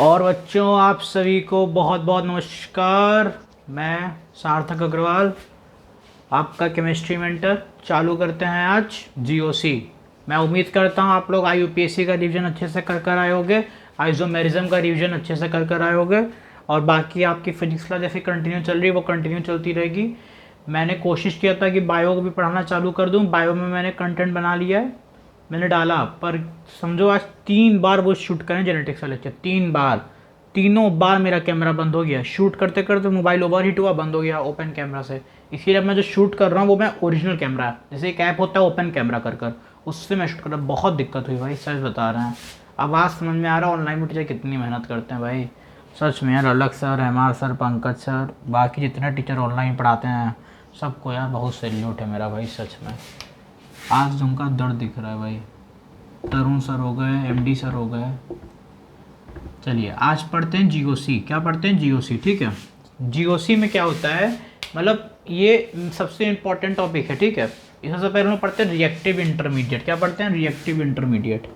और बच्चों आप सभी को बहुत बहुत नमस्कार। मैं सार्थक अग्रवाल, आपका केमिस्ट्री मेंटर। चालू करते हैं आज जीओसी। मैं उम्मीद करता हूँ आप लोग आईयूपीएससी का रिवीजन अच्छे से कर आए होंगे, आइसोमेरिज्म का रिवीजन अच्छे से कर आए होंगे, और बाकी आपकी फिजिक्स क्लास जैसे कंटिन्यू चल रही है वो कंटिन्यू चलती रहेगी। मैंने कोशिश किया था कि बायो को भी पढ़ाना चालू कर दूँ। बायो में मैंने कंटेंट बना लिया है, मैंने डाला, पर समझो आज 3 बार वो शूट करें जेनेटिक्स का लेक्चर, 3 बार। तीनों बार मेरा कैमरा बंद हो गया, शूट करते करते मोबाइल ओवर हीट हुआ, बंद हो गया ओपन कैमरा से। इसीलिए मैं जो शूट कर रहा हूँ वो मैं ओरिजिनल कैमरा, जैसे एक ऐप होता है ओपन कैमरा कर उससे मैं शूट कर रहा हूँ। बहुत दिक्कत हुई भाई, सच बता रहे हैं। आवाज़ समझ में आ रहा है ऑनलाइन में टीचर कितनी मेहनत करते हैं भाई, सच में यार। अलग sir, MR sir, Pankaj sir, बाकी जितने टीचर ऑनलाइन पढ़ाते हैं सबको यार बहुत सैल्यूट है मेरा भाई, सच में। आज उनका दर्द दिख रहा है भाई। तरुण सर हो गए, एमडी सर हो गए। चलिए आज पढ़ते हैं जीओसी। क्या पढ़ते हैं? जीओसी, ठीक है। जीओसी में क्या होता है, मतलब ये सबसे इम्पोर्टेंट टॉपिक है, ठीक है। इसमें सबसे पहले हम पढ़ते हैं रिएक्टिव इंटरमीडिएट। क्या पढ़ते हैं? Reactive intermediate.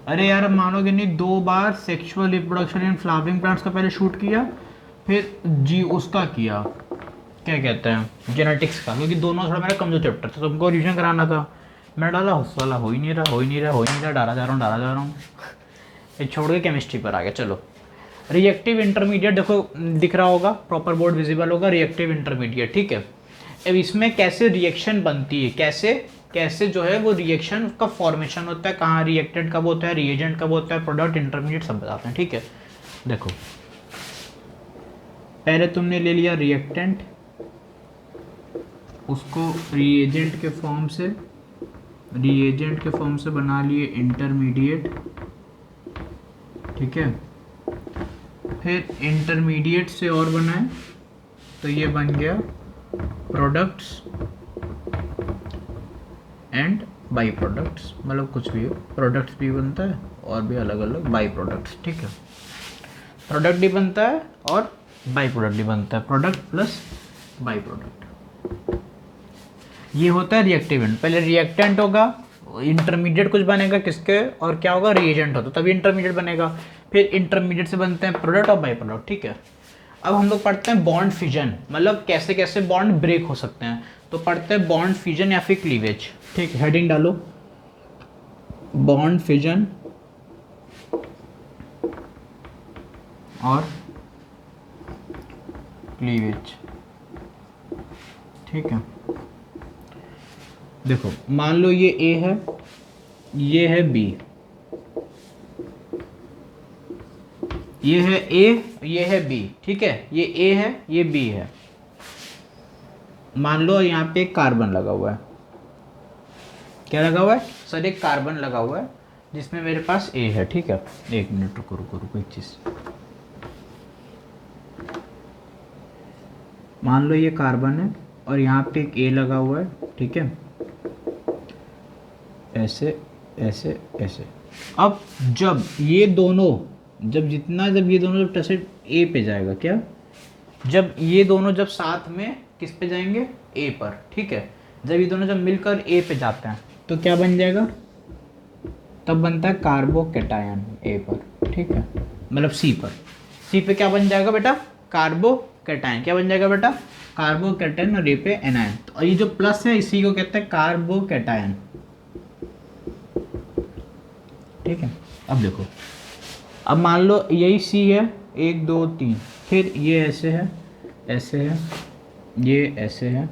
अरे यार मानोगे नहीं, 2 बार sexual reproduction in flowering plants का पहले शूट किया, फिर जी उसका किया, क्या कहते हैं, जेनेटिक्स का, क्योंकि दोनों थोड़ा मेरा कमजोर चैप्टर था, तुमको रिविजन कराना था। मैं डाला उस वाला, हो ही नहीं रहा, डाला जा रहा हूँ फिर छोड़ के केमिस्ट्री पर आ गया। चलो रिएक्टिव इंटरमीडिएट, देखो दिख रहा होगा, प्रॉपर बोर्ड विजिबल होगा, रिएक्टिव इंटरमीडिएट, ठीक है। अब इसमें कैसे रिएक्शन बनती है, कैसे कैसे जो है वो रिएक्शन का फॉर्मेशन होता है, कहाँ रिएक्टेंट कब होता है, रिएजेंट कब होता है, प्रोडक्ट, इंटरमीडिएट सब बताते हैं, ठीक है। देखो पहले तुमने ले लिया रिएक्टेंट, उसको रिएजेंट के फॉर्म से बना लिए इंटरमीडिएट, ठीक है। फिर इंटरमीडिएट से और बनाए तो ये बन गया प्रोडक्ट्स एंड बाई प्रोडक्ट्स, मतलब कुछ भी हो, प्रोडक्ट्स भी बनता है और भी अलग अलग बाई प्रोडक्ट्स, ठीक है। प्रोडक्ट भी बनता है और बाई प्रोडक्ट भी बनता है, प्रोडक्ट प्लस बाई प्रोडक्ट। ये होता है रिएक्टिवेंट। पहले रिएक्टेंट होगा, इंटरमीडिएट कुछ बनेगा किसके, और क्या होगा, रिएजेंट होता है, तभी इंटरमीडिएट बनेगा। फिर इंटरमीडिएट से बनते हैं प्रोडक्ट और बाई प्रोडक्ट, ठीक है। अब हम लोग पढ़ते हैं बॉन्ड फिजन, मतलब कैसे कैसे बॉन्ड ब्रेक हो सकते हैं। तो पढ़ते हैं बॉन्ड फिजन या फिर क्लीवेज, ठीक है। हेडिंग डालो, बॉन्ड फिजन और क्लीवेज, ठीक है। देखो मान लो ये ए है, ये है बी, ये है ए, ये है बी, ठीक है। ये ए है, ये बी है। मान लो यहाँ पे एक कार्बन लगा हुआ है। क्या लगा हुआ है सर? एक कार्बन लगा हुआ है जिसमें मेरे पास ए है, ठीक है। एक मिनट रुको रुको रुको, एक चीज, मान लो ये कार्बन है और यहाँ पे एक ए लगा हुआ है, ठीक है। ऐसे ऐसे ऐसे। अब जब ये दोनों, जब ये दोनों जब टच ए पे जाएगा, क्या, जब ये दोनों जब साथ में किस पे जाएंगे, ए पर, ठीक है। जब ये दोनों जब मिलकर ए पे जाते हैं तो क्या बन जाएगा, तब बनता है कार्बोकैटायन ए पर, ठीक है। मतलब सी पर, सी पे क्या बन जाएगा बेटा, कार्बोकैटायन। क्या बन जाएगा बेटा, कार्बोकैटायन, और ए पे एनायन। तो ये जो प्लस है इसी को कहते हैं कार्बोकैटायन, ठीक है। अब देखो, अब मान लो यही सी है, 1 2 3, फिर ये ऐसे है, ऐसे है, ये ऐसे है,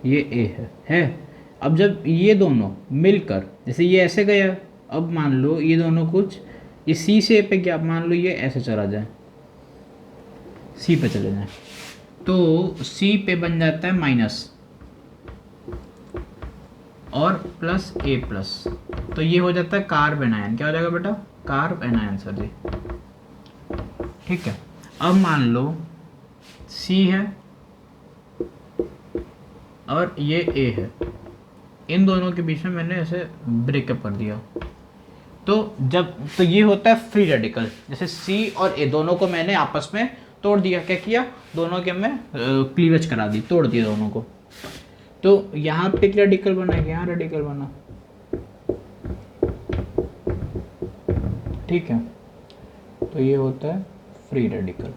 ये ए है। अब जब ये दोनों मिलकर, जैसे ये ऐसे गया, अब मान लो ये दोनों कुछ, ये सी से ए पे गया, मान लो ये ऐसे चला जाए, सी पे चले जाए, तो सी पे बन जाता है माइनस और प्लस ए प्लस, तो ये हो जाता है कार्ब एनायन। क्या हो जाएगा बेटा, कार्ब एनायन सर जी, ठीक है। अब मान लो सी है और ये ए है, इन दोनों के बीच में मैंने ऐसे ब्रेकअप कर दिया, तो ये होता है फ्री रेडिकल। जैसे सी और ए दोनों को मैंने आपस में तोड़ दिया, क्या किया, दोनों के मैं क्लीवेज करा दी, तोड़ दिया दोनों को। तो यहाँ पे क्या रेडिकल बना, यहाँ रेडिकल बना, ठीक है, तो ये होता है फ्री रेडिकल।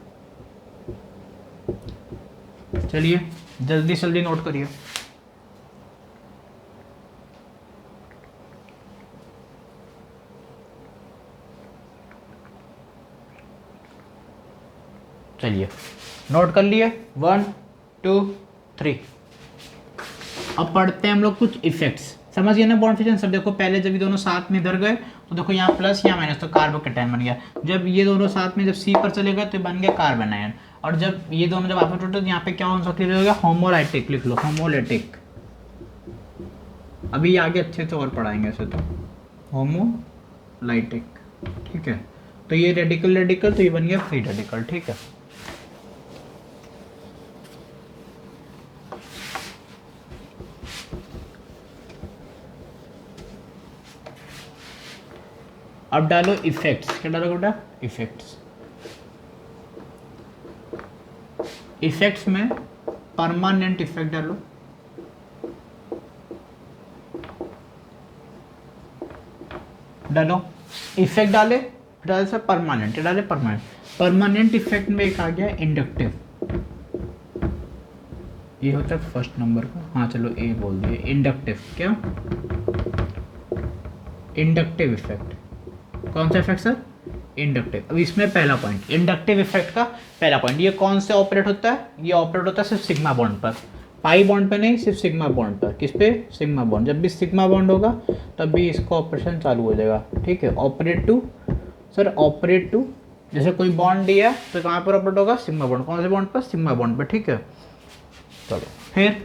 चलिए जल्दी जल्दी नोट करिए। चलिए नोट कर लिए 1 2 3। अब पढ़ते हैं हम लोग कुछ इफेक्ट्स। समझ गए ना बॉन्ड फिशन सब। देखो पहले जब ये दोनों साथ में इधर गए तो देखो यहाँ प्लस यहाँ माइनस, तो कार्बोकेटायन बन गया। जब ये दोनों साथ में जब सी पर चले गए तो बन गया कार्बन आयन। और जब ये दोनों जब आपस में टूटे तो यहाँ पे क्या हो गया, होमोलाइटिक। लिख लो होमोलाइटिक। अभी आगे अच्छे से और पढ़ाएंगे ऐसे तो होमोलाइटिक। ठीक है, तो ये रेडिकल रेडिकल, तो ये बन गया फ्री रेडिकल। ठीक है, अब डालो इफेक्ट्स। क्या डालो बेटा? इफेक्ट्स। इफेक्ट्स में परमानेंट इफेक्ट डालो। डालो इफेक्ट डाले, डाले सर परमानेंट, डाले परमानेंट। परमानेंट इफेक्ट में एक आ गया इंडक्टिव। ये होता है फर्स्ट नंबर का। हाँ चलो ए बोल दिए। इंडक्टिव। क्या? Inductive effect. कौन सा इफेक्ट सर? इंडक्टिव। अब इसमें पहला पॉइंट, इंडक्टिव इफेक्ट का पहला पॉइंट, ये कौन से ऑपरेट होता है? ये ऑपरेट होता है सिर्फ सिग्मा बॉन्ड पर, पाई बॉन्ड पे नहीं, सिर्फ सिग्मा बॉन्ड पर। किस पे? Sigma bond. जब भी सिग्मा बॉन्ड होगा तब भी इसका ऑपरेशन चालू हो जाएगा। ठीक है, operate to sir, operate to, जैसे कोई बॉन्ड दिया है तो कहाँ पर ऑपरेट होगा? Sigma bond. कौन से बॉन्ड पर? सिग्मा बॉन्ड पर। ठीक है, चलो फिर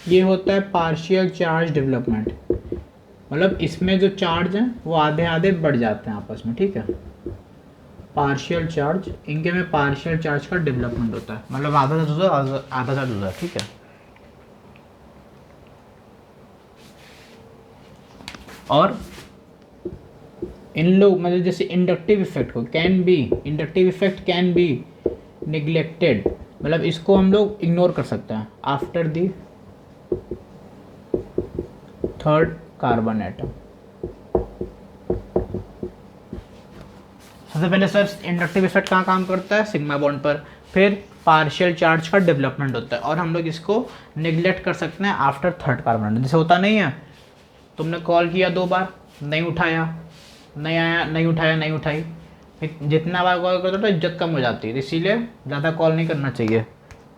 ये होता है पार्शियल चार्ज डेवलपमेंट। मतलब इसमें जो चार्ज हैं वो आधे आधे बढ़ जाते हैं आपस में। ठीक है, पार्शियल चार्ज, इनके में पार्शियल चार्ज का डेवलपमेंट होता है, मतलब आधा से दूसरा आधा से दूसरा। ठीक है, और इन लोग मतलब जैसे इंडक्टिव इफेक्ट को can be, inductive effect can be neglected, मतलब इसको हम लोग इग्नोर कर सकते हैं after the third carbon atom. सबसे पहले सर इंडक्टिव इफेक्ट कहाँ काम करता है? सिग्मा बॉन्ड पर। फिर पार्शियल चार्ज का डेवलपमेंट होता है और हम लोग इसको निगलेक्ट कर सकते हैं आफ्टर थर्ड कार्बन। जैसे होता नहीं है, तुमने कॉल किया 2 बार, नहीं उठाया, नहीं आया, नहीं उठाया, नहीं उठाई, फिर जितना बार कॉल करते हो तो इज्जत कम हो जाती है। इसीलिए ज़्यादा कॉल नहीं करना चाहिए,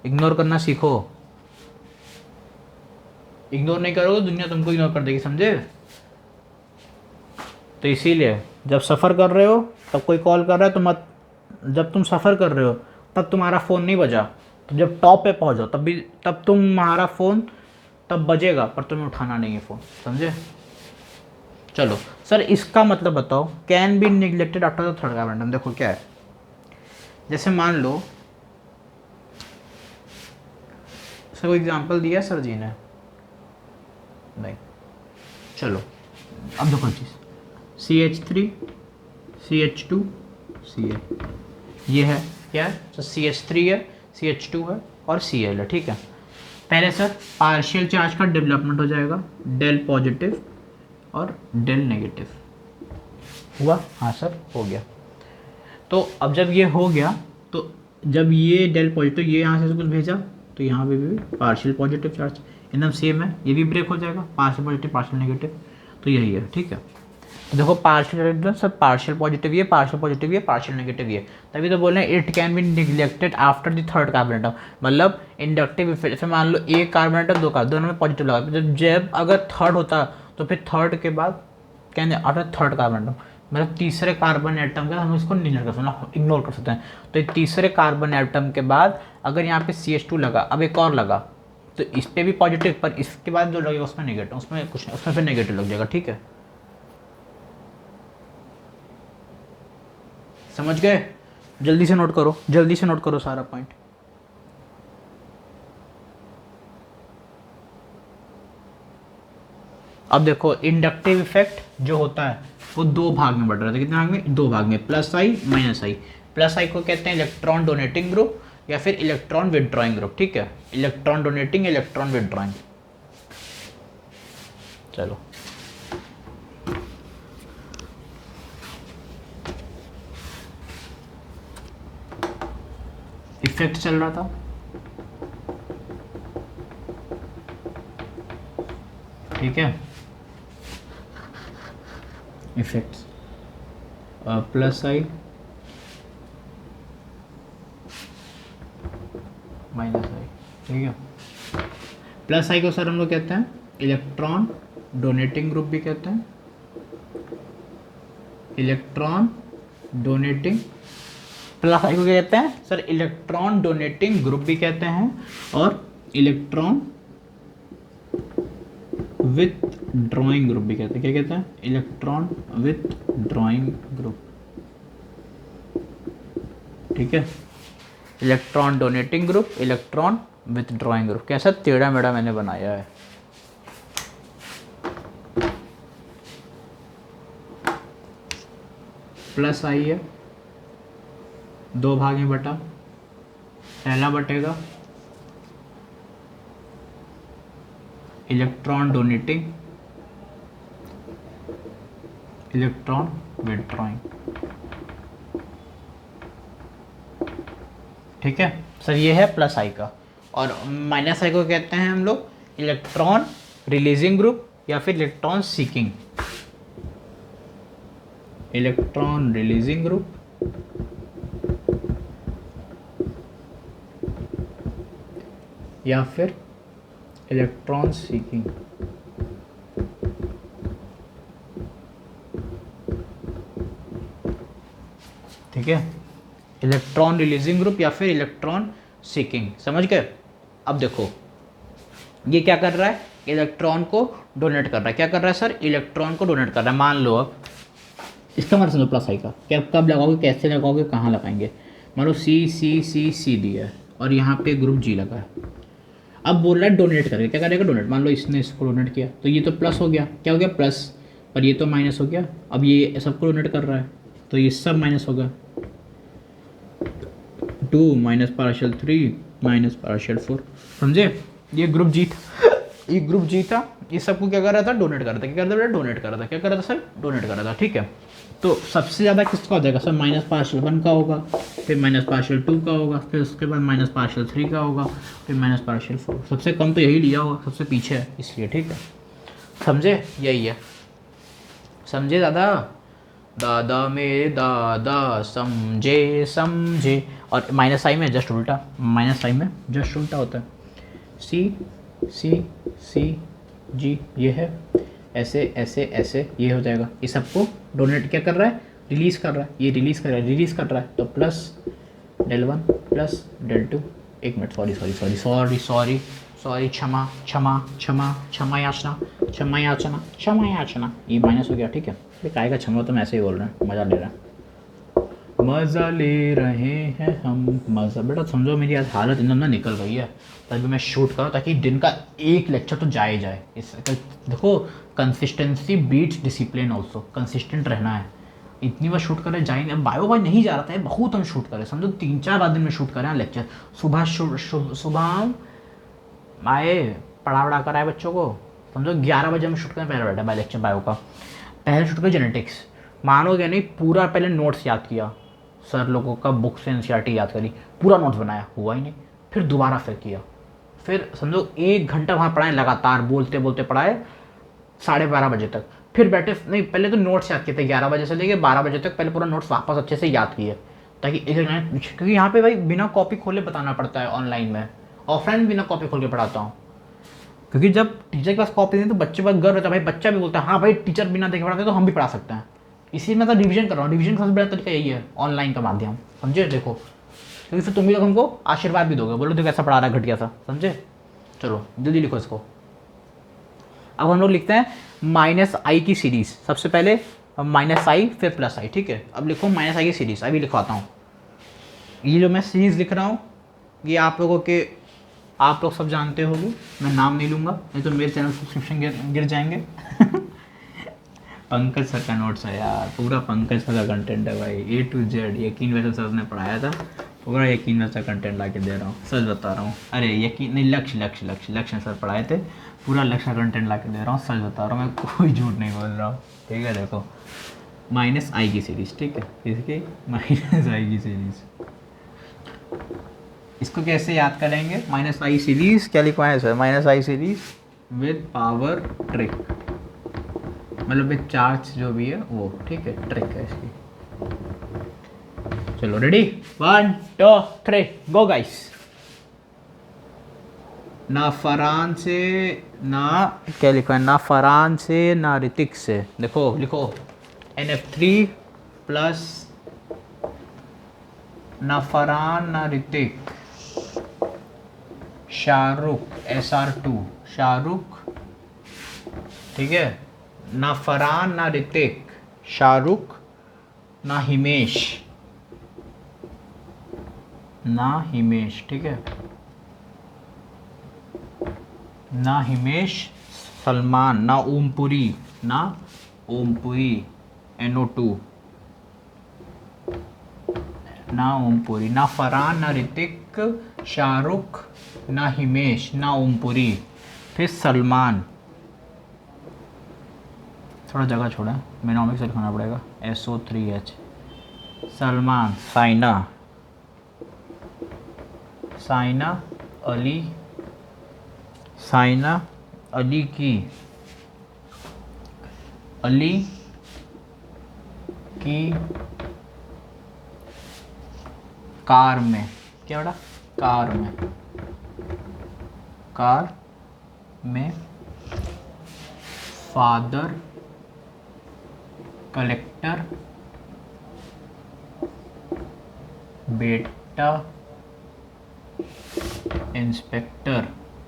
इग्नोर करना सीखो। इग्नोर नहीं करोगे दुनिया तुमको इग्नोर कर देगी, समझे? तो इसीलिए जब सफ़र कर रहे हो तब कोई कॉल कर रहा है तो मत, जब तुम सफ़र कर रहे हो तब तुम्हारा फ़ोन नहीं बजा, तो जब टॉप पे पहुँच जाओ तब तुम्हारा फ़ोन तब बजेगा, पर तुम्हें उठाना नहीं है फ़ोन, समझे? चलो सर इसका मतलब बताओ, can be neglected after the third carbon atom. देखो क्या है, जैसे मान लो सर कोई एग्जांपल दिया सर जी ने, नहीं, चलो अब देखो चीज़, CH3 CH2 Cl, ये है क्या है? तो CH3 है, CH2 है और Cl है। ठीक है, पहले सर पार्शियल चार्ज का डेवलपमेंट हो जाएगा, डेल पॉजिटिव और डेल नेगेटिव। हुआ? हाँ सर हो गया। तो अब जब ये हो गया तो जब ये डेल पॉजिटिव ये यहाँ से कुछ भेजा तो यहाँ पे भी पार्शियल पॉजिटिव चार्ज एकदम सेम है, ये भी ब्रेक हो जाएगा, पार्शियल पॉजिटिव पार्शियल नेगेटिव, तो यही है। ठीक है, तो देखो पार्शियल सब पार्शियल पॉजिटिव ये, पार्शियल पॉजिटिव ये, पार्शियल नेगेटिव ये, तभी तो बोल रहे हैं it can be neglected after the third carbon atom. मतलब इंडक्टिव इफेक्ट से मान लो एक कार्बन एटम दो कार्बन दोनों में पॉजिटिव लगा, जब अगर थर्ड होता तो फिर थर्ड के बाद क्या आफ्टर थर्ड कार्बन एटम, मतलब तीसरे कार्बन एटम का हम इसको इग्नोर कर सकते हैं। तो तीसरे कार्बन एटम के बाद अगर यहाँ पे CH2 लगा, अब एक और लगा, तो इस पर भी पॉजिटिव, पर इसके बाद जो लगेगा उसमें नेगेटिव, उसमें कुछ नहीं, उसमें फिर नेगेटिव लग जाएगा। ठीक है, समझ गए? जल्दी से नोट करो, जल्दी से नोट करो सारा पॉइंट। अब देखो इंडक्टिव इफेक्ट जो होता है वो 2 भाग में बढ़ रहा था। कितने भाग में? 2 भाग में, प्लस आई माइनस आई। प्लस आई को कहते हैं इलेक्ट्रॉन डोनेटिंग ग्रुप या फिर इलेक्ट्रॉन विड्रॉइंग ग्रुप। ठीक है, इलेक्ट्रॉन डोनेटिंग, इलेक्ट्रॉन विड्रॉइंग। चलो इफेक्ट चल रहा था, ठीक है, effects, plus I minus I, ठीक है। प्लस आई को सर हम लोग कहते हैं इलेक्ट्रॉन डोनेटिंग ग्रुप भी कहते हैं, इलेक्ट्रॉन डोनेटिंग, प्लस आई को क्या कहते हैं सर, इलेक्ट्रॉन डोनेटिंग ग्रुप भी कहते हैं, और इलेक्ट्रॉन विथ ड्रॉइंग ग्रुप भी कहते हैं। क्या कहते हैं? इलेक्ट्रॉन विथ ड्रॉइंग ग्रुप, ठीक है। Electron donating group, electron with drawing group. कैसा टेढ़ा मेढ़ा मैंने बनाया है। प्लस आई है, दो भाग में बटा, पहला बटेगा इलेक्ट्रॉन डोनेटिंग, इलेक्ट्रॉन विथड्रॉइंग, ठीक है सर। ये है प्लस आई का। और माइनस आई को कहते हैं हम लोग इलेक्ट्रॉन रिलीजिंग ग्रुप या फिर electron seeking, electron releasing group या फिर इलेक्ट्रॉन सीकिंग, ठीक है। इलेक्ट्रॉन रिलीजिंग ग्रुप या फिर इलेक्ट्रॉन सीकिंग, समझ गए। अब देखो ये क्या कर रहा है, इलेक्ट्रॉन को डोनेट कर रहा है। क्या कर रहा है सर? इलेक्ट्रॉन को डोनेट कर रहा है। मान लो अब इसका मतलब समझो प्लस आई का, क्या कब लगाओगे, कैसे लगाओगे, कहाँ लगाएंगे। मान लो सी सी सी सी डी है और यहाँ पे ग्रुप जी लगा है। अब बोल रहा है डोनेट करेगा, क्या करेगा? डोनेट। मान लो इसने इसको डोनेट किया तो ये तो प्लस हो गया, क्या हो गया? प्लस, और ये तो माइनस हो गया। अब ये सबको डोनेट कर रहा है तो ये सब माइनस होगा, 2 माइनस पार्शियल 3 माइनस पार्शियल 4, समझे। ये ग्रुप जी था, ये ग्रुप जी था, ये सबको क्या कर रहा था? डोनेट कर रहा था। क्या कर रहा था? डोनेट कर रहा था। क्या कर रहा था सर? डोनेट कर रहा था, ठीक है। तो सबसे ज़्यादा किसका हो जाएगा सर? माइनस पार्शियल 1 का होगा, फिर माइनस पार्शियल 2 का होगा, फिर उसके बाद माइनस पार्शियल 3 का होगा, फिर माइनस पार्शियल 4। सबसे कम तो यही लिया होगा, सबसे पीछे है इसलिए, ठीक है, समझे। यही है, समझे दादा, दादा मेरे दादा समझे समझे। और माइनस आई में जस्ट उल्टा, माइनस आई में जस्ट उल्टा होता है। सी सी सी जी, ये है ऐसे ऐसे ऐसे, ये हो जाएगा। ये सबको डोनेट क्या कर रहा है? रिलीज़ कर रहा है। ये रिलीज़ कर रहा है, रिलीज़ कर रहा है, तो प्लस del 1 प्लस del 2। एक minute, sorry sorry sorry sorry sorry sorry, क्षमा क्षमा क्षमा क्षमा याचना, क्षमा याचना, क्षमा याचना। ये माइनस हो गया, ठीक है। ये काय का क्षमा, तो मैं ऐसे ही बोल रहे हैं, मज़ा ले रहे हैं, मज़ा ले रहे हैं हम, मज़ा। बेटा समझो मेरी आज हालत एकदम ना निकल गई है, तभी मैं शूट करूँ ताकि दिन का एक लेक्चर तो जाए जाए। इस देखो, consistency beats discipline also, consistent रहना है। इतनी बार शूट करें जाएंगे। अब बायो भाई नहीं जा रहा था, बहुत हम शूट करें, समझो 3-4 बार दिन में शूट करें लेक्चर। सुबह सुबह आए, पढ़ा कर आए बच्चों को, समझो 11 बजे हम शूट करें, पहले बैठा बाय लेक्चर बायो का। पहले शूट करें जेनेटिक्स, मानोगे नहीं, पूरा पहले नोट्स याद किया, सर लोगों का बुक से एनसीईआरटी याद करी, पूरा नोट्स बनाया, हुआ ही नहीं। फिर दोबारा फिर किया, फिर समझो 1 घंटा वहाँ पढ़ाए लगातार, बोलते बोलते पढ़ाए 12:30 बजे तक। फिर बैठे, नहीं पहले तो नोट्स याद किए थे 11 बजे से लेके 12 बजे तक, पहले पूरा नोट्स वापस अच्छे से याद किए, ताकि क्योंकि यहाँ पे भाई बिना कॉपी खोले बताना पड़ता है ऑनलाइन में। ऑफलाइन बिना कॉपी खोल के पढ़ाता हूँ, क्योंकि जब टीचर के पास कॉपी नहीं तो बच्चे पास गर्व रहता है, भाई बच्चा भी बोलता है हाँ भाई टीचर बिना देखे पढ़ाते तो हम भी पढ़ा सकते हैं। इसी में तो रिवीजन कर रहा हूँ, रिवीजन का सबसे बड़ा तरीका यही है, ऑनलाइन का माध्यम, समझे। देखो क्योंकि फिर तुम भी लोग हमको आशीर्वाद भी दोगे, बोलो तो कैसा पढ़ा रहा है घटिया सा, समझे। चलो जल्दी लिखो इसको। अब हम लोग लिखते हैं माइनस आई की सीरीज़। सबसे पहले माइनस आई फिर प्लस आई, ठीक है। अब लिखो माइनस आई की सीरीज़, अभी लिखवाता हूँ। ये जो मैं सीरीज़ लिख रहा हूँ ये आप लोगों के, आप लोग सब जानते होंगे, मैं नाम नहीं लूँगा नहीं तो मेरे चैनल सब्सक्रिप्शन गिर जाएंगे। पंकज सर का नोट्स है यार, पूरा पंकज सर का कंटेंट है भाई, A to Z। यकीन वैसे सर ने पढ़ाया था, पूरा यकीन वैसा कंटेंट ला के दे रहा हूँ, सच बता रहा हूँ। अरे यकीन नहीं, लक्ष्य सर पढ़ाए थे, पूरा लक्ष्य का कंटेंट ला के दे रहा हूँ, सच बता रहा हूँ, मैं कोई झूठ नहीं बोल रहा हूँ, ठीक है। देखो माइनस आई की सीरीज़, ठीक है, इसकी माइनस आई की सीरीज़, इसको कैसे याद करेंगे? माइनस आई सीरीज क्या लिखवाएं है sir? Minus I series with power trick, मतलब विद चार्ज जो भी है वो, ठीक है, ट्रिक है इसकी। चलो रेडी, 1 2 3 गो गाइस। ना फरहान से, ना क्या लिखा है, ना फरहान से ना ऋतिक से। देखो लिखो NF3 प्लस ना फरहान ना ऋतिक, शाहरुख SR2 शाहरुख, ठीक है, ना फरहान ना ऋतिक शाहरुख, ना हिमेश, ना हिमेश, ठीक है, ना हिमेश सलमान, ना ओमपुरी, ना ओमपुरी NO2, ना ओमपुरी, ना फरहान ना ऋतिक शाहरुख, ना हिमेश, ना ओमपुरी, फिर सलमान, थोड़ा जगह छोड़ा, मेनोमिक से लिखना पड़ेगा, SO3H, सलमान, साइना, साइना अली, साइना अली की, अली की कार में, क्या बेटा, कार में, कार में फादर कलेक्टर बेटा इंस्पेक्टर,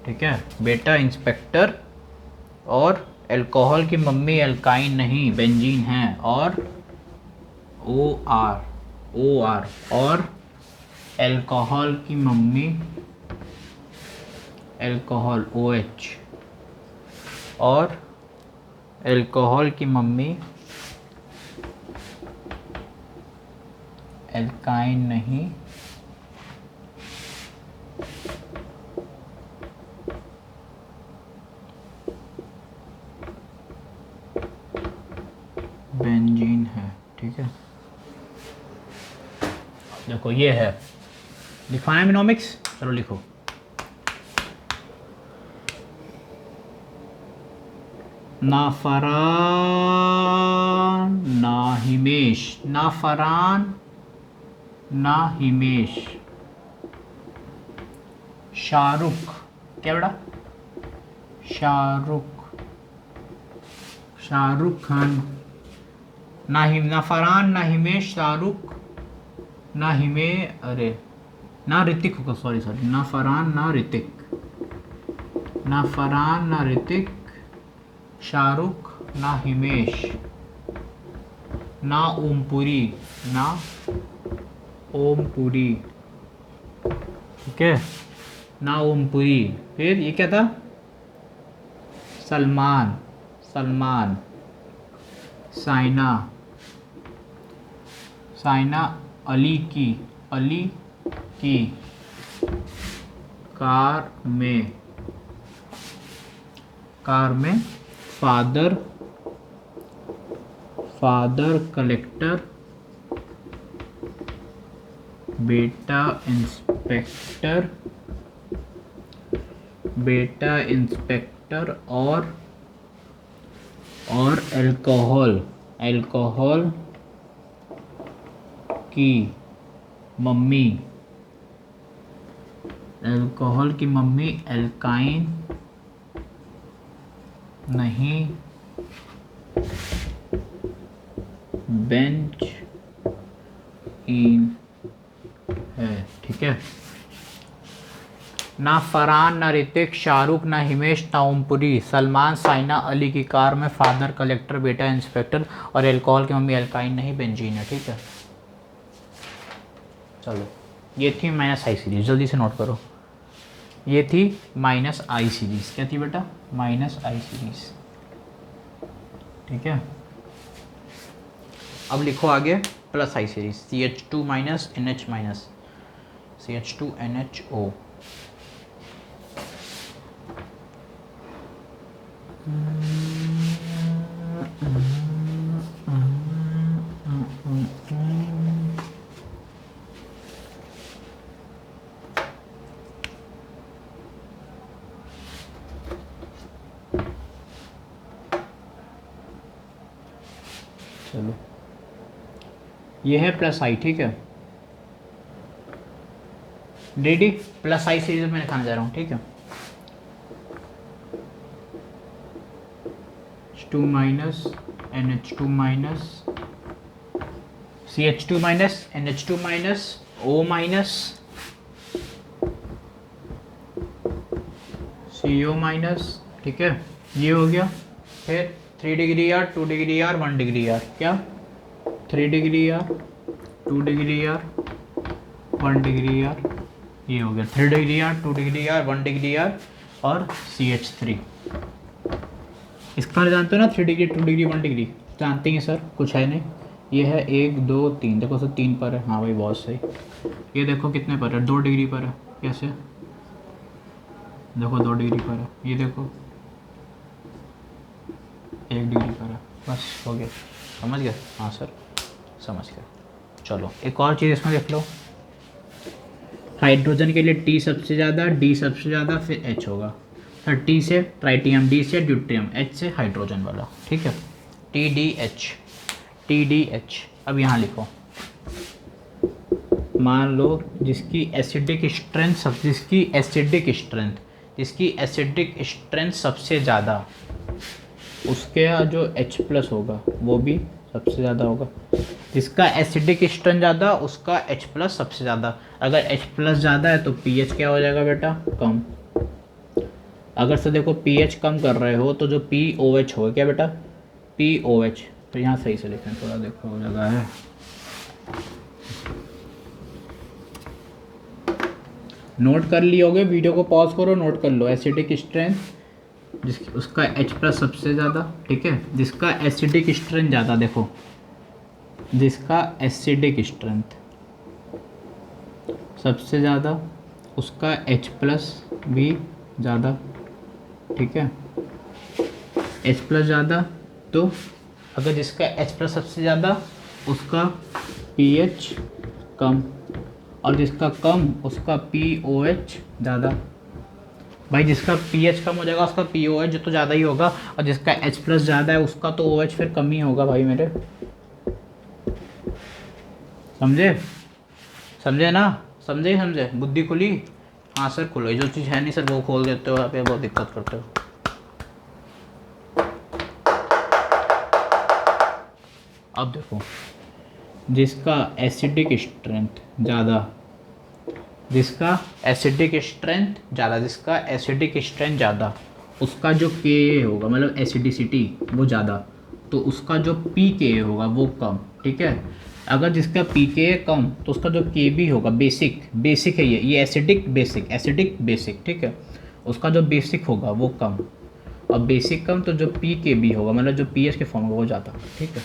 ठीक है, बेटा इंस्पेक्टर, और अल्कोहल की मम्मी अल्काइन नहीं बेंजीन है, और OR और अल्कोहल की मम्मी अल्कोहल OH, और अल्कोहल की मम्मी अल्काइन नहीं बेंजीन है, ठीक है। देखो ये है, लिखवाना है मिनोमिक्स, चलो लिखो। ना फरहान ना हिमेश, ना फरहान ना हिमेश, शाहरुख, क्या बेटा, शाहरुख, शाहरुख खान, ना फरहान ना हिमेश शाहरुख, ना हिमे, अरे ना ऋतिक होगा, सॉरी ना फरहान ना ऋतिक, ना फरहान ना ऋतिक शाहरुख, ना हिमेश, ना ओमपुरी, ना ओमपुरी, ठीक है, ना ओमपुरी, फिर ये क्या था, सलमान, सलमान, साइना, साइना अली की, अली की कार में, कार में फादर, फादर कलेक्टर बेटा इंस्पेक्टर, बेटा इंस्पेक्टर, और अल्कोहल, अल्कोहल की मम्मी, अल्कोहल की मम्मी अल्काइन नहीं बेंच इन है, ठीक है। ना फरहान ना ऋतिक शाहरुख ना हिमेश ना ओमपुरी, सलमान साइना अली की कार में फादर कलेक्टर बेटा इंस्पेक्टर, और अल्कोहल की मम्मी अल्काइन नहीं बेंजीन है, ठीक है। चलो ये थी माइनस आई सीरीज, जल्दी से नोट करो, ये थी माइनस आई सीरीज, क्या थी बेटा, माइनस आई सीरीज, ठीक है। अब लिखो आगे plus I series, CH2 minus NH minus, CH2NHO, चलो ये है प्लस आई, ठीक है, डी प्लस आई सीरीज में लिखाने जा रहा हूँ, ठीक है। H2 minus NH2 minus CH2 minus NH2 minus O minus CO minus, ठीक है, ये हो गया। फिर 3 degree R, 2 degree R, 1 degree R, क्या 3 degree R, 2 degree R, 1 degree R, ये हो गया 3 degree R, 2 degree R, 1 degree R और CH3। इसका जानते हो ना, 3 डिग्री, 2 डिग्री, 1 डिग्री जानते हैं सर, कुछ है नहीं। ये है 1 2 3, देखो सर 3 पर है, हाँ भाई बहुत सही। ये देखो कितने पर है, 2 डिग्री पर है, कैसे देखो 2 डिग्री पर है, ये देखो 1 डिग्री पर है, बस हो गया, समझ गए? हाँ सर समझ गए। चलो एक और चीज़ इसमें देख लो, हाइड्रोजन के लिए T सबसे ज़्यादा, D सबसे ज़्यादा, फिर H होगा। सर T से ट्राइटियम, D से ड्यूट्रियम, H से हाइड्रोजन वाला, ठीक है, TDH, TDH। अब यहाँ लिखो, मान लो जिसकी एसिडिक स्ट्रेंथ सबसे ज़्यादा, उसके जो H प्लस होगा वो भी सबसे ज़्यादा होगा। जिसका एसिडिक स्ट्रेंथ ज़्यादा उसका H प्लस सबसे ज़्यादा। अगर H प्लस ज़्यादा है तो pH क्या हो जाएगा बेटा, कम। अगर से देखो pH कम कर रहे हो तो जो POH होगा, क्या बेटा, POH। तो यहाँ सही से लिखें, थोड़ा देखो जगह है, नोट कर लिए होगे, वीडियो को पॉज करो, नोट कर लो। एसिडिक स्ट्रेंथ जिसकी उसका H प्लस सबसे ज़्यादा, ठीक है, जिसका एसिडिक स्ट्रेंथ ज़्यादा, देखो जिसका एसिडिक स्ट्रेंथ सबसे ज़्यादा उसका H प्लस भी ज़्यादा, ठीक है, H प्लस ज़्यादा। तो अगर जिसका H प्लस सबसे ज़्यादा उसका pH कम, और जिसका कम उसका POH ज़्यादा। भाई जिसका pH कम हो जाएगा उसका POH तो ज़्यादा ही होगा, और जिसका H प्लस ज़्यादा है उसका तो OH फिर कम ही होगा भाई मेरे, समझे? समझे ना, समझे बुद्धि खुली? हाँ सर खुलो, जो चीज़ है नहीं सर वो खोल देते हो, आप ये बहुत दिक्कत करते हो। अब देखो, जिसका एसिडिक स्ट्रेंथ ज़्यादा, जिसका एसिडिक स्ट्रेंथ ज़्यादा उसका जो Ka होगा, मतलब एसिडिसिटी वो ज़्यादा, तो उसका जो pKa होगा वो कम, ठीक है। अगर जिसका pKa कम तो उसका जो Kb होगा, बेसिक है ये एसिडिक बेसिक, ठीक है, उसका जो बेसिक होगा वो कम, और बेसिक कम तो जो pKb होगा, मतलब जो pH के फॉर्म होगा वो ज़्यादा, ठीक है।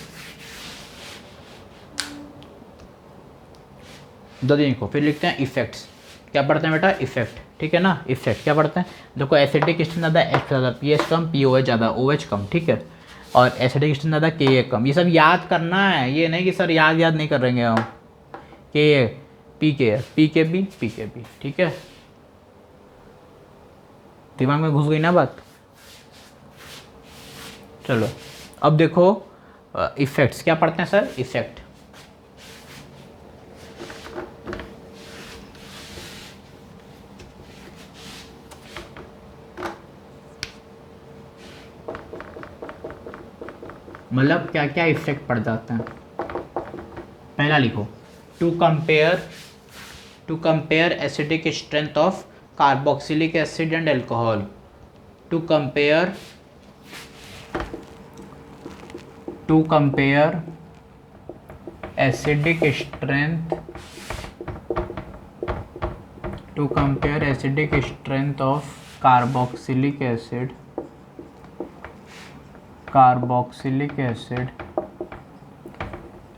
देखो फिर लिखते हैं इफेक्ट्स। क्या पढ़ते हैं बेटा, इफेक्ट, ठीक है ना। इफेक्ट क्या पढ़ते हैं, देखो एसिडिक स्ट्रेंथ ज़्यादा, H ज़्यादा, pH कम, POH ज़्यादा, OH कम, ठीक है, और एसिडिक स्ट्रेंथ ज़्यादा, Ka कम। ये सब याद करना है, ये नहीं कि सर याद नहीं करेंगे हम। Ka PKB, ठीक है, दिमाग में घुस गई ना बात। चलो अब देखो इफेक्ट्स क्या पढ़ते हैं सर, इफेक्ट। मतलब क्या क्या इफेक्ट पड़ जाते हैं। पहला लिखो, to compare acidic strength of carboxylic acid and alcohol, to compare acidic strength of carboxylic acid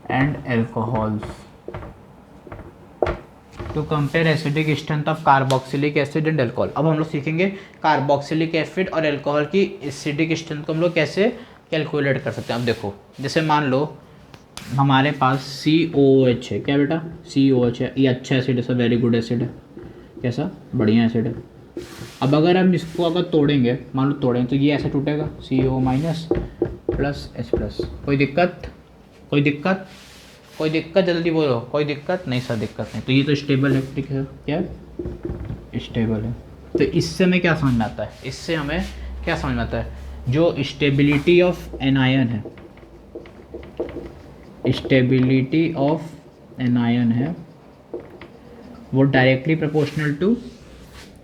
and alcohols, to compare acidic strength of carboxylic acid and alcohol. अब हम लोग सीखेंगे कार्बोक्सिलिक एसिड और एल्कोहल की एसिडिक स्ट्रेंथ को हम लोग कैसे कैलकुलेट कर सकते हैं। अब देखो, जैसे मान लो हमारे पास COH है, क्या बेटा, COH है, ये अच्छा एसिड है सर, वेरी गुड एसिड है, कैसा बढ़िया एसिड है। अब अगर हम इसको अगर तोड़ेंगे, मान लो तोड़ेंगे तो ये ऐसे टूटेगा, CO minus plus H plus, कोई दिक्कत कोई दिक्कत? कोई दिक्कत? जल्दी बोलो, कोई दिक्कत नहीं सर, दिक्कत नहीं। तो ये तो स्टेबल है, ठीक है, क्या स्टेबल है। तो इससे हमें क्या समझ में आता है, इससे हमें क्या समझ में आता है, जो स्टेबिलिटी ऑफ एन आयन है, स्टेबिलिटी ऑफ एन आयन है वो डायरेक्टली प्रोपोर्शनल टू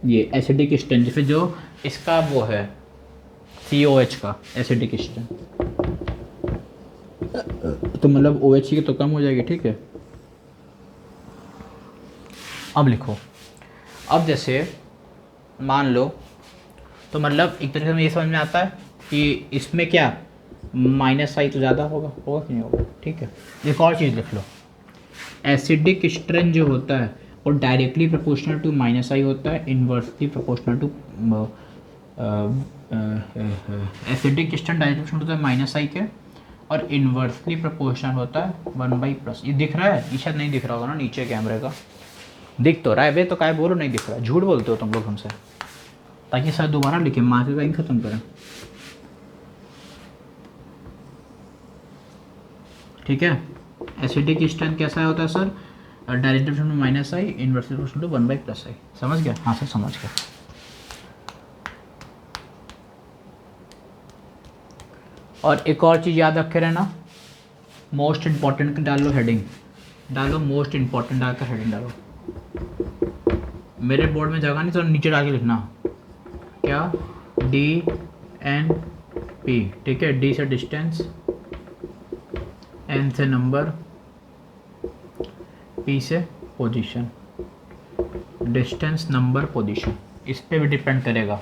ये एसिडिक स्ट्रेंथ, जैसे जो इसका वो है COH का एसिडिक स्ट्रेंथ, तो मतलब OH की तो कम हो जाएगी, ठीक है। अब लिखो, अब जैसे मान लो, तो मतलब एक तरीके से ये समझ में आता है कि इसमें क्या -I तो ज़्यादा होगा कि नहीं होगा, ठीक है। एक और चीज़ लिख लो, एसिडिक स्ट्रेंथ जो होता है वो डायरेक्टली प्रोपोर्शनल टू -I होता है, inversely proportional to acidic strength directly proportional होता है -I के, और इन्वर्सली प्रोपोर्शनल होता है 1/+। ये दिख रहा है? ये शायद नहीं दिख रहा होगा ना नीचे कैमरे का, दिख तो रहा है वे, तो काय बोलो नहीं दिख रहा, झूठ बोलते हो तुम लोग हमसे, ताकि सर दोबारा लिखे, मार्क्स का ख़त्म करें, ठीक है। एसिडिक स्ट्रेंथ कैसा होता है sir? Directly proportional to -I, inversely proportional to 1/+I। समझ गया? हाँ सर समझ गया। और एक और चीज़ याद रखे रहना, मोस्ट इम्पॉर्टेंट डाल लो हेडिंग, डालो मोस्ट इम्पॉर्टेंट डालकर हेडिंग डालो। मेरे बोर्ड में जगह नहीं तो नीचे डाल के लिखना, क्या DNP, ठीक है। D से डिस्टेंस, N से नंबर, P से पोजीशन, डिस्टेंस नंबर पोजीशन, इस पे भी डिपेंड करेगा।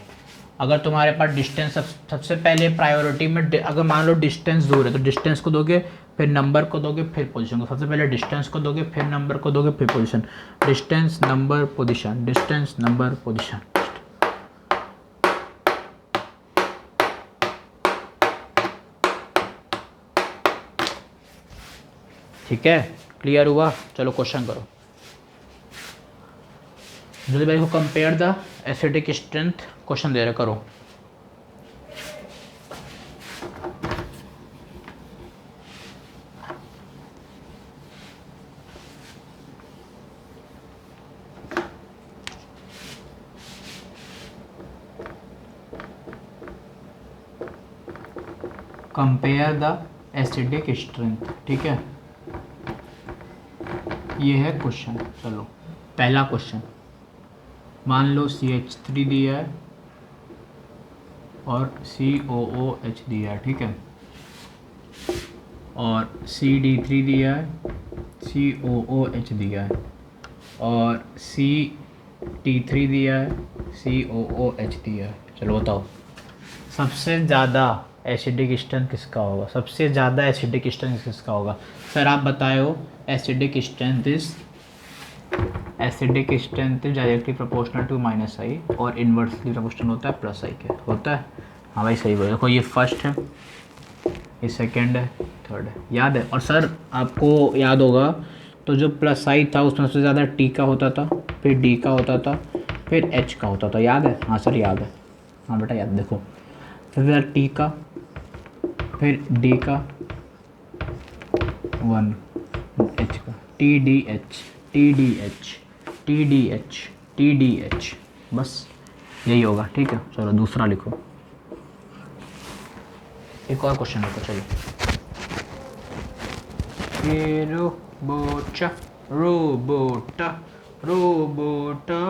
अगर तुम्हारे पास डिस्टेंस सबसे पहले प्रायोरिटी में, अगर मान लो डिस्टेंस दूर है तो डिस्टेंस को दोगे, फिर नंबर को दोगे, फिर पोजीशन को। सबसे पहले डिस्टेंस को दोगे, फिर नंबर को दोगे, फिर position. Distance number position, distance number position. ठीक है, क्लियर हुआ? चलो क्वेश्चन करो जल्दी भाई को। Compare the acidic strength, question दे रहे, करो। कंपेयर द एसिडिक स्ट्रेंथ, ठीक है, ये है क्वेश्चन। चलो पहला क्वेश्चन, मान लो CH3 दिया है और COOH दिया है, ठीक है, और CD3 दिया है, COOH दिया है, और CT3 दिया है, COOH दिया है। चलो बताओ सबसे ज़्यादा एसिडिक स्ट्रेंथ किसका होगा? सबसे ज़्यादा एसिडिक स्ट्रेंथ किसका होगा? सर आप बताओ। Acidic strength is directly proportional to -I और इन्वर्सली प्रोपोर्शनल होता है +I के, होता है। हाँ भाई सही बोल। देखो ये फर्स्ट है, ये सेकंड है, थर्ड है, याद है। और सर आपको याद होगा तो जो +I था उसमें सबसे ज़्यादा T का होता था, फिर D का होता था, फिर H का होता था, याद है? हाँ सर याद है, हाँ बेटा याद। देखो सबसे ज़्यादा T का, फिर D का, 1 H का, TDH, बस यही होगा, ठीक है। चलो दूसरा लिखो, एक और क्वेश्चन लिखो। चलो रोबोटा रोबोटा रोबोटा,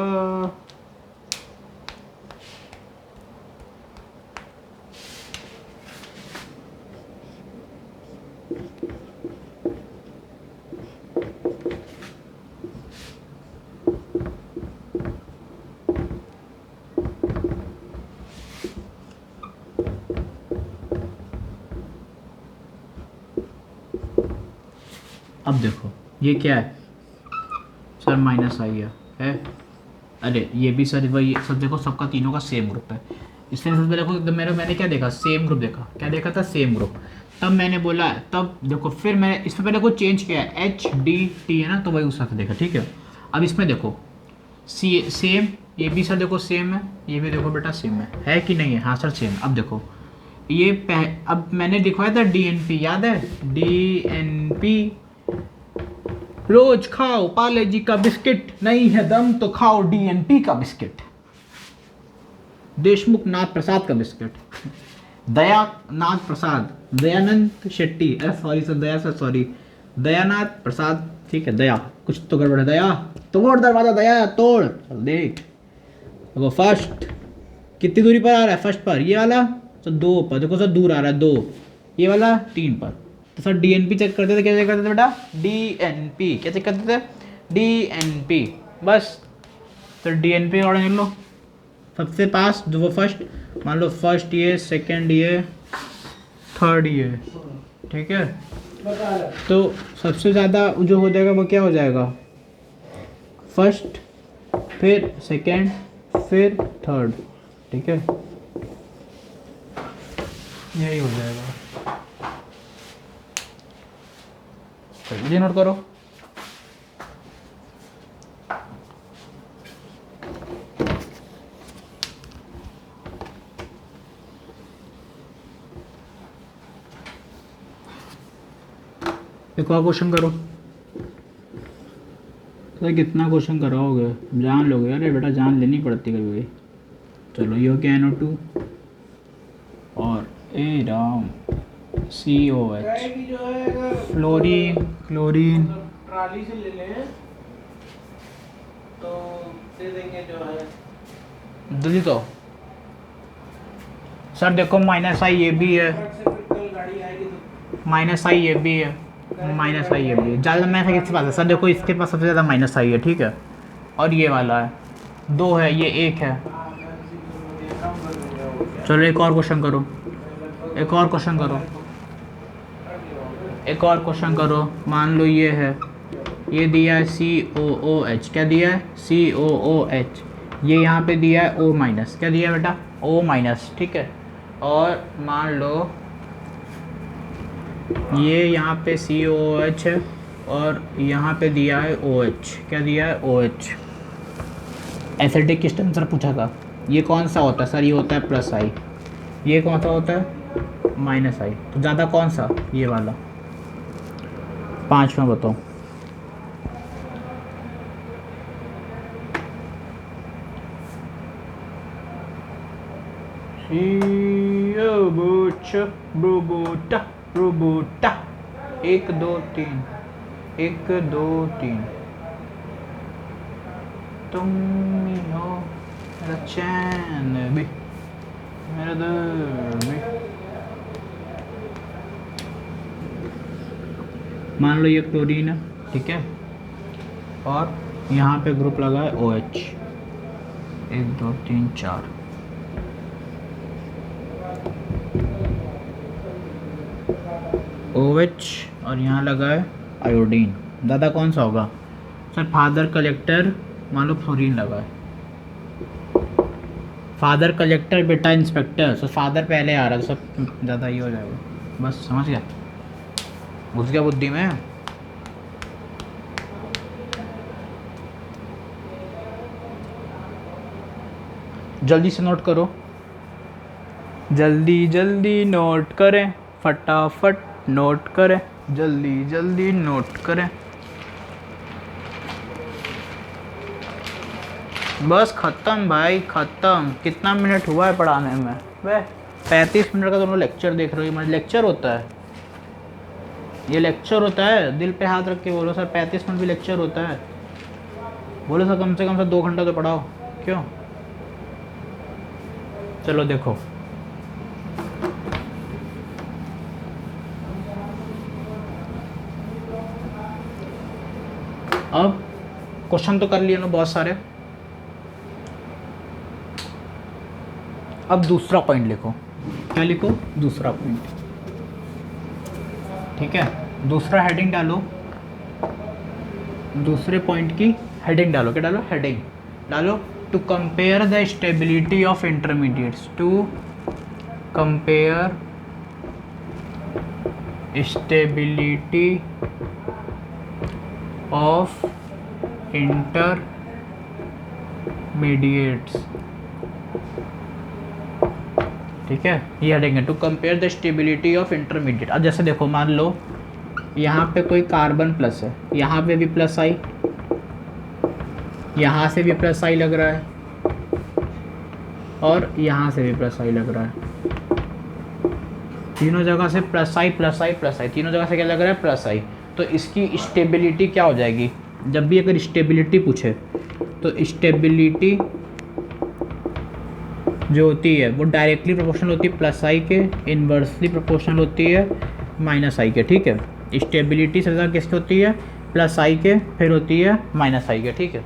अब देखो ये क्या है सर? -I है। अरे ये भी सर वही सब, देखो सबका तीनों का सेम ग्रुप है, इसलिए सबसे पहले देखो मैंने क्या देखा, सेम ग्रुप देखा। क्या देखा था? Same group. तब मैंने बोला, तब देखो फिर मैंने इसमें पहले को चेंज किया, HDT है ना, तो वही उस हिसाब से देखा, ठीक है। अब इसमें देखो सेम, ये भी सर देखो सेम है, ये भी देखो बेटा सेम है कि नहीं है? हाँ सर सेम। अब देखो अब मैंने लिखवाया था DNP, याद है? DNP, रोज खाओ पार्ले जी का बिस्किट, नहीं है दम तो खाओ DNP का बिस्किट, देशमुख नाथ प्रसाद का बिस्किट, दया नाथ प्रसाद, दयानंद शेट्टी, सॉरी सर, दया सर सॉरी, दयानाथ प्रसाद, ठीक है, दया कुछ तो गड़बड़ है, दया तोड़ दरवाजा, दया तोड़, चल देख। वो फर्स्ट कितनी दूरी पर आ रहा है? फर्स्ट पर ये वाला तो 2 पर, देखो सर दूर आ रहा है 2, ये वाला 3 पर, तो सर DNP चेक करते थे, क्या चेक करते थे बेटा? DNP क्या चेक करते थे? DNP, बस। तो DNP और निकल लो सबसे पास, जो वो फर्स्ट, मान लो फर्स्ट ये, सेकंड ये, थर्ड ये, ठीक है। तो सबसे ज़्यादा जो हो जाएगा वो क्या हो जाएगा? फर्स्ट, फिर सेकंड, फिर थर्ड, ठीक है, यही हो जाएगा। जल्दी नोट करो। एक और क्वेश्चन करो। तो कितना क्वेश्चन कराओगे, जान लोगे? अरे बेटा जान लेनी पड़ती कभी कभी। चलो ये हो गया NO2 और ए राम COH, फ्लोरीन, क्लोरीन, ट्राली से ले लें तो दे देंगे जो है जल्दी तो। सर देखो -I ये भी है, ट्रक से फिर कल गाड़ी आएगी तो -I ये भी है, -I ये भी है, ज़्यादा मैथ किसके पास है? सर देखो इसके पास सबसे ज़्यादा -I है, ठीक है, और ये वाला है 2 है, ये 1 है। कम कर देंगे वो क्या चलो एक और क्वेश्चन करो, एक और क्वेश्चन करो, एक और क्वेश्चन करो। मान लो ये है, ये दिया है COOH, क्या दिया है? COOH, ये यहाँ पे दिया है O-, क्या दिया है बेटा? O-, ठीक है। और मान लो ये यहाँ पे COOH है और यहाँ पे दिया है OH, क्या दिया है? OH। एसिडिक क्वेश्चन सर पूछा था, ये कौन सा होता है सर? ये होता है +I, ये कौन सा होता है? -I, तो ज़्यादा कौन सा? ये वाला। 5 में बताओ। रोबोटा 1 2 3, 1 2 3, तुम ही हो मेरा चैन भी, मेरा दर्द भी। मान लो ये क्लोरीन है, ठीक है, और यहाँ पे ग्रुप लगा है OH, 1 2 3 4, OH, और यहाँ लगा है आयोडीन। ज़्यादा कौन सा होगा सर? फादर कलेक्टर, मान लो फ्लोरीन लगा है, फादर कलेक्टर बेटा इंस्पेक्टर, सर फादर पहले आ रहा है, सब ज़्यादा ये हो जाएगा। बस समझ गया, घुस गया बुद्धि में। जल्दी से नोट करो, जल्दी जल्दी नोट करें, फटाफट नोट करें, जल्दी जल्दी नोट करें। बस ख़त्म भाई ख़त्म। कितना मिनट हुआ है पढ़ाने में? वह 35 मिनट का दोनों लेक्चर देख रहे हो। मतलब लेक्चर होता है, ये लेक्चर होता है। दिल पे हाथ रख के बोलो सर 35 मिनट भी लेक्चर होता है। बोलो सर कम से कम सर 2 घंटा तो पढ़ाओ, क्यों? चलो देखो, अब क्वेश्चन तो कर लिए ना बहुत सारे। अब दूसरा पॉइंट लिखो। क्या लिखो? दूसरा पॉइंट, ठीक है। दूसरा हेडिंग डालो, दूसरे पॉइंट की हेडिंग डालो। क्या डालो? हेडिंग डालो। To compare the stability of intermediates, to compare stability of intermediates ठीक है, ये हेडिंग है to compare the stability of intermediate. अब जैसे देखो मान लो यहाँ पे कोई कार्बन प्लस है, यहाँ पे भी प्लस आई, यहाँ से भी प्लस आई लग रहा है, और यहाँ से भी प्लस आई लग रहा है। तीनों जगह से प्लस आई प्लस आई प्लस आई, तीनों जगह से क्या लग रहा है? प्लस आई। तो इसकी स्टेबिलिटी क्या हो जाएगी? जब भी अगर स्टेबिलिटी पूछे तो स्टेबिलिटी जो होती है वो डायरेक्टली प्रोपोर्शनल होती है प्लस आई के, इन्वर्सली प्रोपोर्शनल होती है माइनस आई के। ठीक है, स्टेबिलिटी सबसे ज़्यादा किसकी होती है? प्लस आई के, फिर होती है माइनस आई के। ठीक है,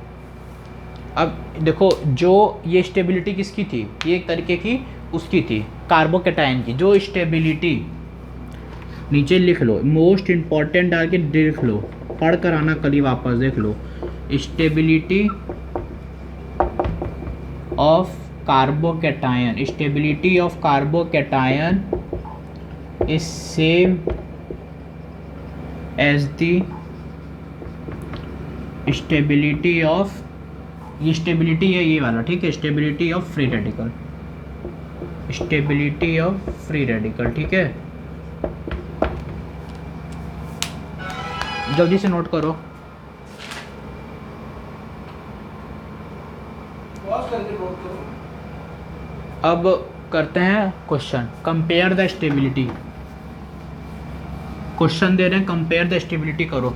अब देखो जो ये स्टेबिलिटी किसकी थी? ये एक तरीके की उसकी थी कार्बोकैटायन की। जो स्टेबिलिटी नीचे लिख लो, मोस्ट इम्पॉर्टेंट डाल के लिख लो, पढ़ कर आना कल ही वापस देख लो। Stability of carbocation, stability of carbocation is same as the stability of, ये स्टेबिलिटी है ये वाला, ठीक है, stability of free radical, stability of free radical. ठीक है, जल्दी से नोट करो। पॉज करके नोट करो। अब करते हैं question, compare the stability. Question दे रहे हैं, कंपेयर द स्टेबिलिटी करो।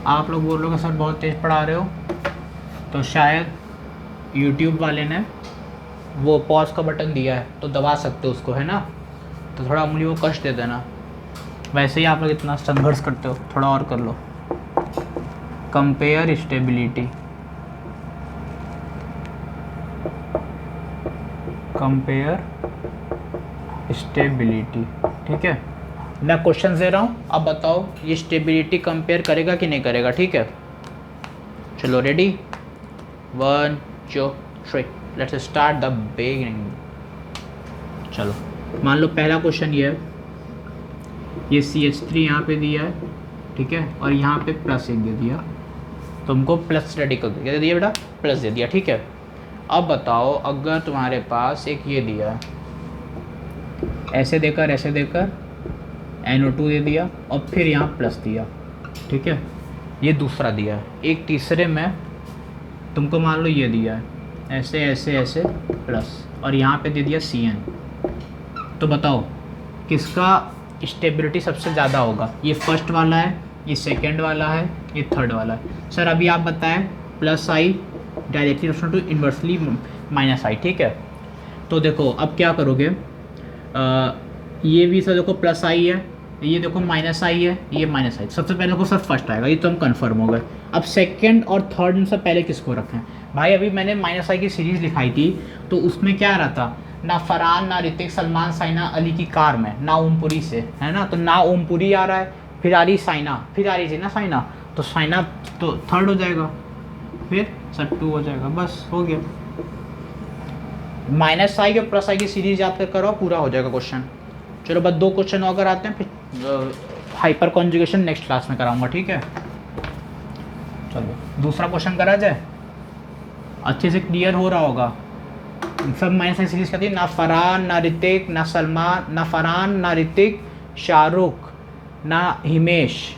आप लोग बोलोगे सर बहुत तेज़ पढ़ा रहे हो, तो शायद YouTube वाले ने वो पॉज का बटन दिया है तो दबा सकते हो उसको, है ना, तो थोड़ा उंगली को कष्ट दे देना। वैसे ही आप लोग इतना संघर्ष करते हो, थोड़ा और कर लो। Compare stability, compare stability. ठीक है, मैं क्वेश्चन दे रहा हूँ, अब बताओ ये स्टेबिलिटी कंपेयर करेगा कि नहीं करेगा। ठीक है, चलो ready, 1 2 3, let's start the beginning. चलो मान लो पहला क्वेश्चन ये है, ये CH3 यहाँ पे दिया है, ठीक है, और यहाँ पे प्लस एक दे दिया, तुमको प्लस रेडिकल दे दिया बेटा, प्लस दे दिया। ठीक है, अब बताओ अगर तुम्हारे पास एक ये दिया है, ऐसे देकर NO2 दे दिया और फिर यहाँ प्लस दिया, ठीक है, ये दूसरा दिया है। एक तीसरे में तुमको मान लो ये दिया है, ऐसे ऐसे ऐसे प्लस, और यहाँ पे दे दिया CN। तो बताओ किसका स्टेबिलिटी सबसे ज़्यादा होगा? ये फर्स्ट वाला है, ये सेकंड वाला है, ये थर्ड वाला है। सर अभी आप बताएं, plus I directly to inversely minus I. ठीक है, तो देखो अब क्या करोगे, ये भी सर देखो प्लस आई है, ये देखो माइनस आई है, ये माइनस आई। सबसे पहले को सर फर्स्ट आएगा, ये तो हम कन्फर्म हो गए। अब सेकंड और थर्ड में से पहले किसको रखें? भाई अभी मैंने माइनस आई की सीरीज़ लिखाई थी, तो उसमें क्या रहा था, ना फरहान, ना ऋतिक, सलमान, साइना, अली की कार में, ना ओमपुरी से, है ना, तो ना ओमपुरी आ रहा है, फिर आ रही साइना, फिर आ रही थी ना साइना, तो साइना तो थर्ड हो जाएगा, फिर सर 2 हो जाएगा, बस हो गया। माइनस आई और प्लस आई की सीरीज याद कर करो, पूरा हो जाएगा क्वेश्चन। चलो बस 2 क्वेश्चन और कराते हैं, फिर हाइपर कॉन्जुगेशन नेक्स्ट क्लास में कराऊंगा। ठीक है, चलो दूसरा क्वेश्चन करा जाए, अच्छे से क्लियर हो रहा होगा। सब माइनस आई सीरीज कहती है, ना फरहान, ना ऋतिक, ना सलमान, ना फरहान, ना ऋतिक, शाहरुख, ना हिमेश,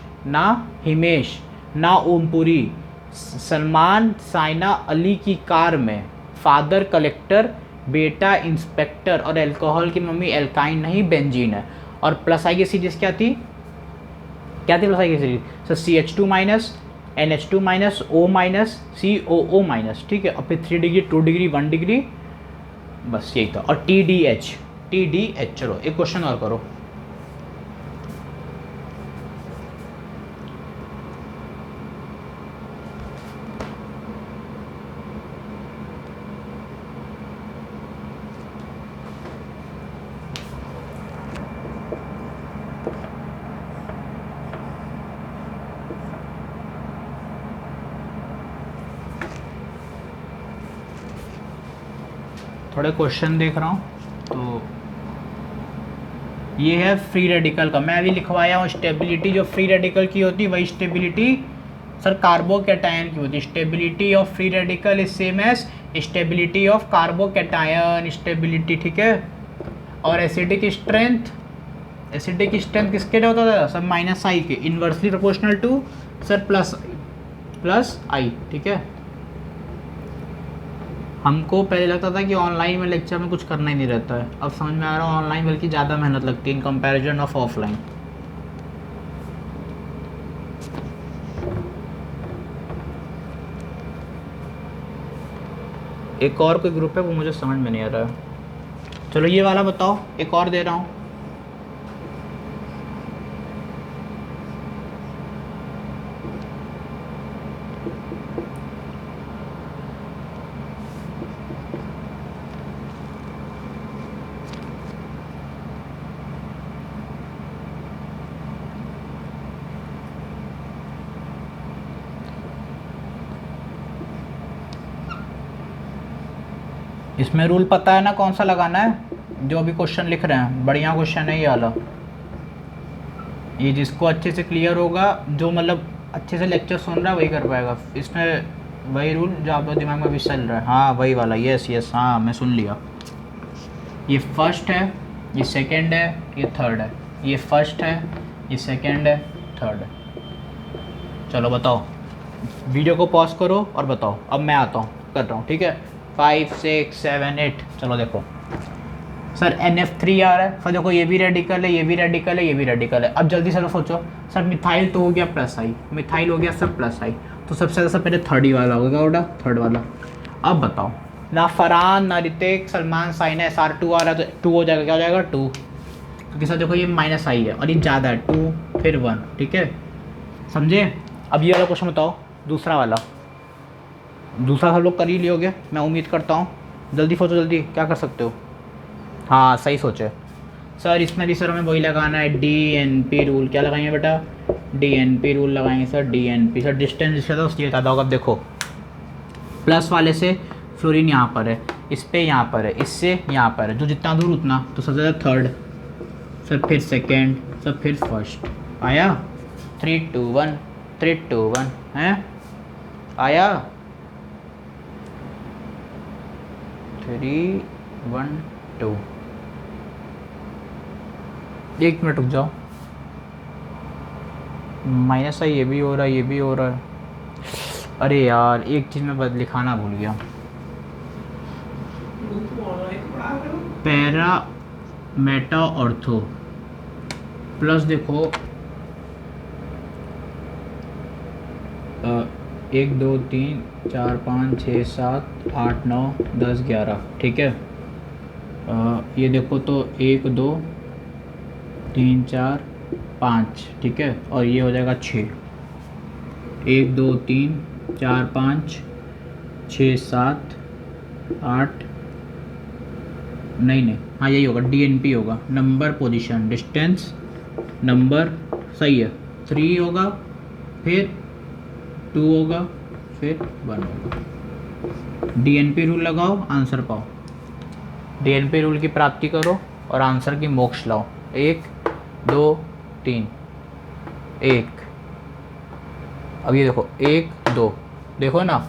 ना ओमपुरी, सलमान, साइना, अली की कार में, फादर कलेक्टर, बेटा इंस्पेक्टर, और अल्कोहल की मम्मी एल्काइन नहीं बेंजीन है। और प्लस आई की सीरीज क्या थी प्लस आई की series? Sir CH2 minus, NH2 minus, O minus, COO minus. ठीक है, और फिर 3 डिग्री, 2 डिग्री, 1 डिग्री, बस यही था। और TDH। चलो एक क्वेश्चन और करो। थोड़े क्वेश्चन देख रहा हूँ, तो ये है फ्री रेडिकल का, मैं अभी लिखवाया हूँ। स्टेबिलिटी जो फ्री रेडिकल की होती है वही स्टेबिलिटी सर कार्बोकैटायन की होती है। Stability of free radical is same as stability of carbocation, stability, ठीक है। और एसिडिक स्ट्रेंथ, एसिडिक स्ट्रेंथ किसके लिए होता था सर? माइनस आई के, inversely proportional to sir plus I, ठीक है। हमको पहले लगता था कि ऑनलाइन में लेक्चर में कुछ करना ही नहीं रहता है, अब समझ में आ रहा है ऑनलाइन बल्कि ज़्यादा मेहनत लगती है इन कंपैरिजन ऑफ ऑफलाइन। एक और कोई ग्रुप है वो मुझे समझ में नहीं आ रहा है। चलो ये वाला बताओ, एक और दे रहा हूँ। इसमें रूल पता है ना कौन सा लगाना है? जो अभी क्वेश्चन लिख रहे हैं, बढ़िया क्वेश्चन है ये वाला। ये जिसको अच्छे से क्लियर होगा, जो मतलब अच्छे से लेक्चर सुन रहा है वही कर पाएगा। इसमें वही रूल जो आप लोग दिमाग में भी चल रहा है, हाँ वही वाला, यस हाँ मैं सुन लिया। ये फर्स्ट है, ये सेकंड है, ये थर्ड है। ये फर्स्ट है, ये सेकंड है, थर्ड है। चलो बताओ, वीडियो को पॉज करो और बताओ। अब मैं आता हूँ, कर रहा हूँ, ठीक है। 5 6 7 8, चलो देखो सर NF3 आ रहा है। सर देखो ये भी रेडिकल है, ये भी रेडिकल है, ये भी रेडिकल है। अब जल्दी से सोचो सर, मिथाइल तो हो गया प्लस आई, मिथाइल हो गया सर प्लस आई, तो सबसे ज़्यादा सब पहले थर्ड ही वाला होगा, उड़ा थर्ड वाला। अब बताओ, ना फरहान ना रितिक सलमान साइन है, SR2 आ रहा है तो 2 हो जाएगा, क्या हो जाएगा 2, क्योंकि सर देखो ये माइनस आई है और ये ज़्यादा है, 2 फिर 1, ठीक है, समझे। अब ये वाला क्वेश्चन बताओ, दूसरा वाला। दूसरा सब लोग कर ही लियोगे मैं उम्मीद करता हूँ। जल्दी सोचो, जल्दी, क्या कर सकते हो? हाँ सही सोचे सर। इसमें भी सर हमें वही लगाना है, DNP रूल। क्या लगाएंगे बेटा? DNP रूल लगाएंगे सर, DNP। सर डिस्टेंस जिसका था उसकी बता दो। अब देखो प्लस वाले से फ्लोरीन यहाँ पर है, इस पे यहाँ पर है, इससे यहाँ पर है, जो जितना दूर उतना, तो सबसे ज़्यादा थर्ड, सर फिर सेकेंड, सर फिर फर्स्ट। आया 3 2 1, 3 2 1 है, आया 3 1 2। एक मिनट रुक जाओ, माइनस है, ये भी हो रहा है, ये भी हो रहा है। अरे यार एक चीज़ मैं लिखाना भूल गया, पैरा मेटा ऑर्थो प्लस देखो 1 2 3 4 5 6 7 8 9 10 11, ठीक है। ये देखो तो 1 2 3 4 5, ठीक है, और ये हो जाएगा 6। 1 2 3 4 5 6 7 8, नहीं हाँ यही होगा, DNP होगा, नंबर पोजीशन डिस्टेंस नंबर, सही है। 3 होगा, फिर 2 होगा, फिर 1 होगा। DNP रूल लगाओ, आंसर पाओ। DNP रूल की प्राप्ति करो और आंसर की मोक्ष लाओ। 1 2 3 1। अब ये देखो 1 2, देखो ना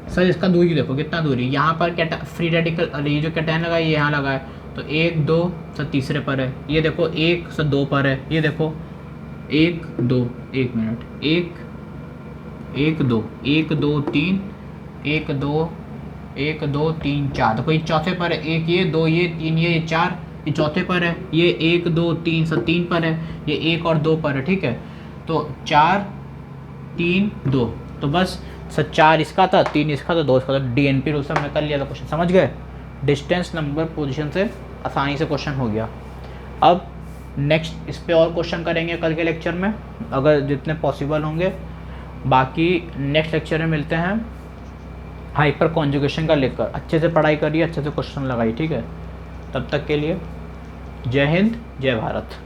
सर, इसका दूरी देखो कितना दूरी, यहाँ पर फ्री रेडिकल, अरे ये जो कैटायन लगा है ये यहाँ लगा है, तो 1 2 सर तीसरे पर है। ये देखो 1 सर 2 पर है, ये देखो 1 2, 1 मिनट, 1 2 1 2 3 1 2 1 2 3 4, तो कोई चौथे पर है, 1 ये 2 ये 3 ये 4, ये चौथे पर है। ये 1 2 3 सर 3 पर है, ये 1 और 2 पर है, ठीक है। तो 4 3 2, तो बस सर 4 इसका था, 3 इसका था, 2 इसका था। DNP रूल से हमने कर लिया था क्वेश्चन, समझ गए। डिस्टेंस नंबर पोजीशन से आसानी से क्वेश्चन हो गया। अब नेक्स्ट इस पे और क्वेश्चन करेंगे कल के लेक्चर में, अगर जितने पॉसिबल होंगे। बाकी नेक्स्ट लेक्चर में मिलते हैं हाइपर कॉन्जुगेशन का लेकर। अच्छे से पढ़ाई करिए, अच्छे से क्वेश्चन लगाइए, ठीक है। तब तक के लिए जय हिंद, जय भारत।